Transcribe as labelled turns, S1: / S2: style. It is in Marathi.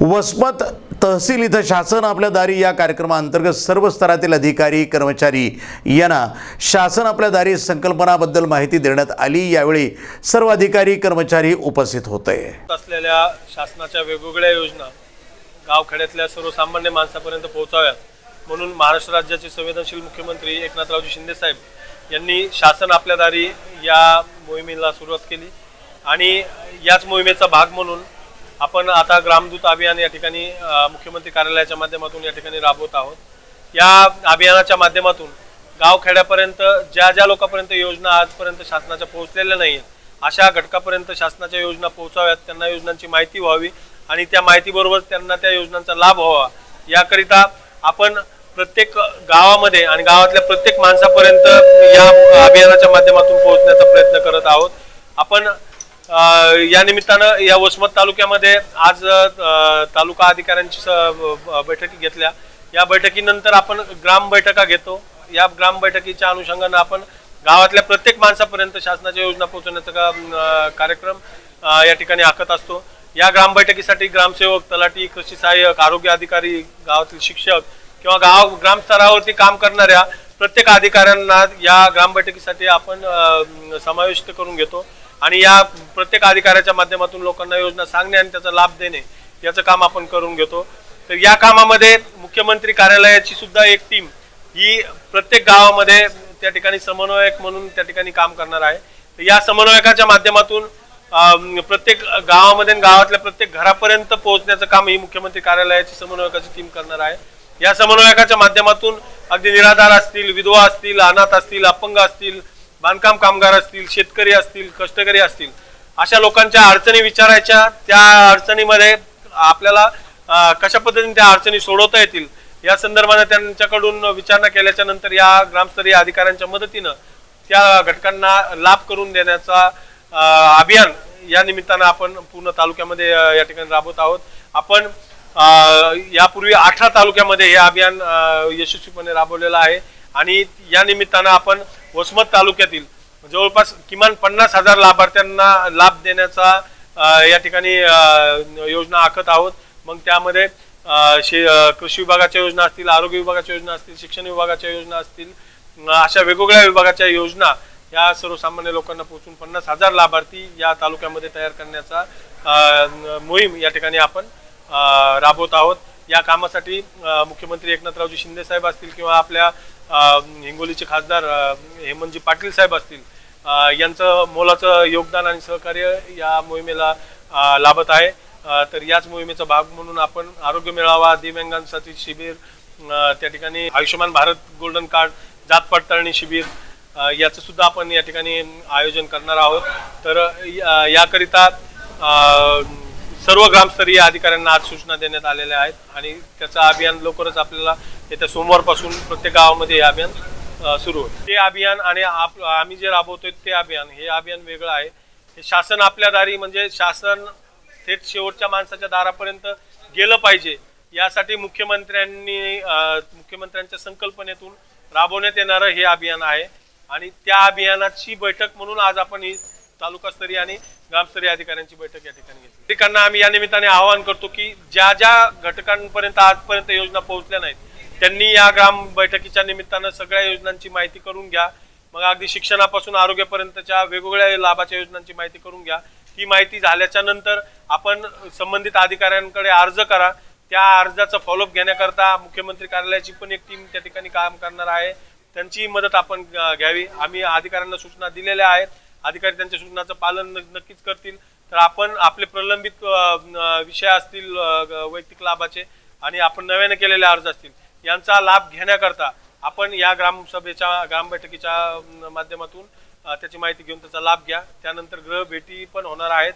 S1: वसमत तहसील इथं शासन आपल्या दारी या कार्यक्रमाअंतर्गत सर्व स्तरातील अधिकारी कर्मचारी यांना शासन आपल्या दारी संकल्पनाबद्दल माहिती देण्यात आली। यावेळी सर्व अधिकारी कर्मचारी उपस्थित होते।
S2: असलेल्या शासनाच्या वेगवेगळ्या योजना गावखेड्यातल्या सर्वसामान्य माणसापर्यंत पोहोचाव्यात म्हणून महाराष्ट्र राज्याचे संवेदनशील मुख्यमंत्री एकनाथरावजी शिंदे साहेब यांनी शासन आपल्या दारी या मोहिमेला सुरुवात केली आणि याच मोहिमेचा भाग म्हणून आपण आता ग्रामदूत अभियान या ठिकाणी मुख्यमंत्री कार्यालयाच्या माध्यमातून या ठिकाणी राबवत आहोत। या अभियानाच्या माध्यमातून गावखेड्यापर्यंत ज्या लोकांपर्यंत योजना आजपर्यंत शासनाच्या पोहोचलेल्या नाहीत अशा घटकापर्यंत शासनाच्या योजना पोहोचाव्यात, त्यांना योजनांची माहिती व्हावी आणि त्या माहितीबरोबर त्यांना त्या योजनांचा लाभ व्हावा याकरिता आपण प्रत्येक गावामध्ये आणि गावातल्या प्रत्येक माणसापर्यंत या अभियानाच्या माध्यमातून पोहोचण्याचा प्रयत्न करत आहोत। आपण या निमित्तानं या वसमत तालुक्यामध्ये आज तालुका अधिकाऱ्यांची बैठकी घेतल्या। या बैठकीनंतर आपण ग्राम बैठका घेतो। या ग्राम बैठकीच्या अनुषंगाने आपण गावातल्या प्रत्येक माणसापर्यंत शासनाच्या योजना पोहोचवण्याचा कार्यक्रम या ठिकाणी आखत असतो। या ग्राम बैठकीसाठी ग्रामसेवक, तलाठी, कृषी सहाय्यक, आरोग्य अधिकारी, गावातील शिक्षक किंवा ग्राम स्तरावरती काम करणाऱ्या प्रत्येक अधिकाऱ्यांना या ग्राम बैठकीसाठी आपण समाविष्ट करून घेतो आणि या प्रत्येक अधिकाऱ्याच्या माध्यमातून लोकांना योजना सांगणे आणि त्याचा लाभ देणे याचं काम आपण करून घेतो। तर या कामामध्ये मुख्यमंत्री कार्यालयाची सुद्धा एक टीम ही प्रत्येक गावामध्ये त्या ठिकाणी समन्वयक म्हणून त्या ठिकाणी काम करणार आहे। तर या समन्वयकाच्या माध्यमातून प्रत्येक गावामध्ये गावातल्या प्रत्येक घरापर्यंत पोहोचण्याचं काम ही मुख्यमंत्री कार्यालयाची समन्वयकाची टीम करणार आहे। या समन्वयकाच्या माध्यमातून अगदी निराधार असतील, विधवा असतील, अनाथ असतील, अपंग असतील, बांधकाम कामगार असतील, शेतकरी असतील, कष्टकरी असतील अशा लोकांच्या अडचणी विचारायच्या, त्या अडचणीमध्ये आपल्याला कशा पद्धतीने त्या अडचणी सोडवता येतील या संदर्भाने त्यांच्याकडून विचारणा केल्याच्या नंतर या ग्रामस्तरीय अधिकाऱ्यांच्या मदतीनं त्या घटकांना लाभ करून देण्याचा अभियान या निमित्तानं आपण पूर्ण तालुक्यामध्ये या ठिकाणी राबवत आहोत। आपण यापूर्वी 18 तालुक्यामध्ये हे अभियान यशस्वीपणे राबवलेलं आहे आणि या निमित्तानं आपण वसमत तालुक्यातील जवळपास किमान 50,000 लाभार्थ्यांना लाभ देण्याचा या ठिकाणी योजना आखत आहोत। मग त्यामध्ये कृषी विभागाच्या योजना असतील, आरोग्य विभागाच्या योजना असतील, शिक्षण विभागाच्या योजना असतील, अशा वेगवेगळ्या विभागाच्या योजना या सर्वसामान्य लोकांना पोहोचून 50,000 लाभार्थी या तालुक्यामध्ये तयार करण्याचा मोहीम या ठिकाणी आपण राबवत आहोत। या कामासाठी मुख्यमंत्री एकनाथरावजी शिंदे साहेब असतील किंवा आपल्या हिंगोलीचे खासदार हेमंतजी पाटील साहेब असतील यांचं मोलाचं योगदान आणि सहकार्य या मोहिमेला लाभत आहे। तर याच मोहिमेचा भाग म्हणून आपण आरोग्य मेळावा, दिव्यांगांसाठी शिबिर, त्या ठिकाणी आयुष्यमान भारत गोल्डन कार्ड, जात पडताळणी शिबिर याचं सुद्धा आपण या ठिकाणी आयोजन करणार आहोत। तर याकरिता सर्व ग्रामस्तरीय अधिकाऱ्यांना आज सूचना देण्यात आलेल्या आहेत आणि त्याचं अभियान लवकरच आपल्याला येत्या सोमवारपासून प्रत्येक गावामध्ये हे अभियान सुरू होईल। ते अभियान आणि आम्ही जे राबवतोय ते अभियान, हे अभियान वेगळं आहे। हे शासन आपल्या दारी म्हणजे शासन थेट शेवटच्या माणसाच्या दारापर्यंत गेलं पाहिजे यासाठी मुख्यमंत्र्यांच्या संकल्पनेतून राबवण्यात येणारं हे अभियान आहे आणि त्या अभियानाची बैठक म्हणून आज आपण ही तालुकास्तरीय आणि ग्रामस्तरीय अधिकाऱ्यांची बैठक या ठिकाणी घेतली। ठिकाणी आम्ही या निमित्ताने आवाहन करतो की ज्या घटकांपर्यंत आजपर्यंत योजना पोहोचल्या नाहीत त्यांनी या ग्राम बैठकीच्या निमित्तानं सगळ्या योजनांची माहिती करून घ्या। मग अगदी शिक्षणापासून आरोग्यापर्यंतच्या वेगवेगळ्या लाभाच्या योजनांची माहिती करून घ्या। ही माहिती झाल्याच्या नंतर आपण संबंधित अधिकाऱ्यांकडे अर्ज करा। त्या अर्जाचा फॉलोअप घेण्याकरता मुख्यमंत्री कार्यालयाची पण एक टीम त्या ठिकाणी काम करणार आहे, त्यांची मदत आपण घ्यावी। आम्ही अधिकाऱ्यांना सूचना दिलेल्या आहेत, अधिकारी त्यांच्या सूचनाचं पालन नक्कीच करतील। तर आपण आपले प्रलंबित विषय असतील वैयक्तिक लाभाचे आणि आपण नव्याने केलेले अर्ज असतील यांचा लाभ घेण्याकरता आपण या ग्राम बैठकीच्या माध्यमातून त्याची माहिती घेऊन त्याचा लाभ घ्या। त्यानंतर गृह भेटी पण होणार आहेत।